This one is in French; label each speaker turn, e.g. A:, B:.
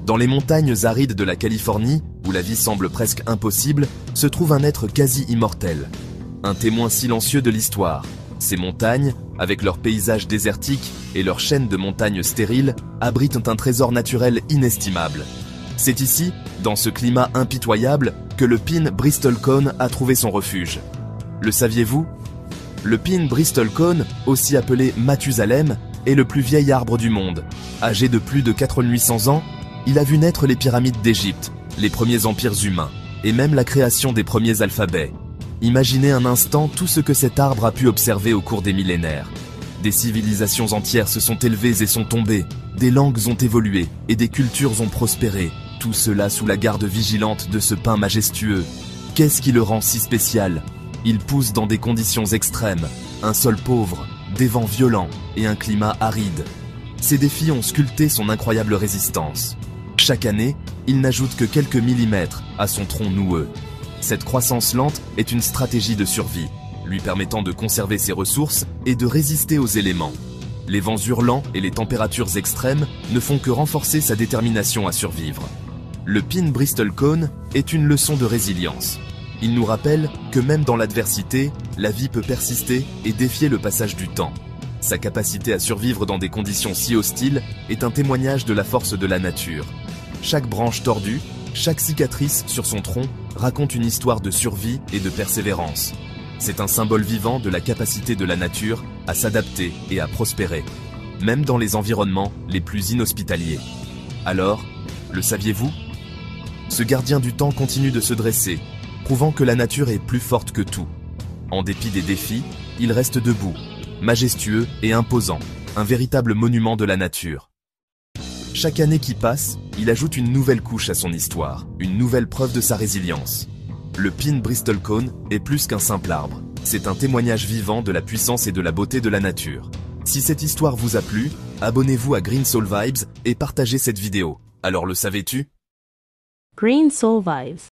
A: Dans les montagnes arides de la Californie, où la vie semble presque impossible, se trouve un être quasi immortel. Un témoin silencieux de l'histoire. Ces montagnes, avec leurs paysages désertiques et leurs chaînes de montagnes stériles, abritent un trésor naturel inestimable. C'est ici, dans ce climat impitoyable, que le pin Bristol Cone a trouvé son refuge. Le saviez-vous? Le pin Bristol Cone, aussi appelé Mathusalem, est le plus vieil arbre du monde. Âgé de plus de 4800 ans, il a vu naître les pyramides d'Égypte, les premiers empires humains, et même la création des premiers alphabets. Imaginez un instant tout ce que cet arbre a pu observer au cours des millénaires. Des civilisations entières se sont élevées et sont tombées, des langues ont évolué et des cultures ont prospéré, tout cela sous la garde vigilante de ce pin majestueux. Qu'est-ce qui le rend si spécial? Il pousse dans des conditions extrêmes, un sol pauvre, des vents violents et un climat aride. Ces défis ont sculpté son incroyable résistance. Chaque année, il n'ajoute que quelques millimètres à son tronc noueux. Cette croissance lente est une stratégie de survie, lui permettant de conserver ses ressources et de résister aux éléments. Les vents hurlants et les températures extrêmes ne font que renforcer sa détermination à survivre. Le pin Bristol Cone est une leçon de résilience. Il nous rappelle que même dans l'adversité, la vie peut persister et défier le passage du temps. Sa capacité à survivre dans des conditions si hostiles est un témoignage de la force de la nature. Chaque branche tordue, chaque cicatrice sur son tronc raconte une histoire de survie et de persévérance. C'est un symbole vivant de la capacité de la nature à s'adapter et à prospérer, même dans les environnements les plus inhospitaliers. Alors, le saviez-vous? Ce gardien du temps continue de se dresser, prouvant que la nature est plus forte que tout. En dépit des défis, il reste debout, majestueux et imposant, un véritable monument de la nature. Chaque année qui passe, il ajoute une nouvelle couche à son histoire, une nouvelle preuve de sa résilience. Le pin Bristol Cone est plus qu'un simple arbre. C'est un témoignage vivant de la puissance et de la beauté de la nature. Si cette histoire vous a plu, abonnez-vous à Green Soul Vibes et partagez cette vidéo. Alors le savais-tu?
B: Green Soul Vibes.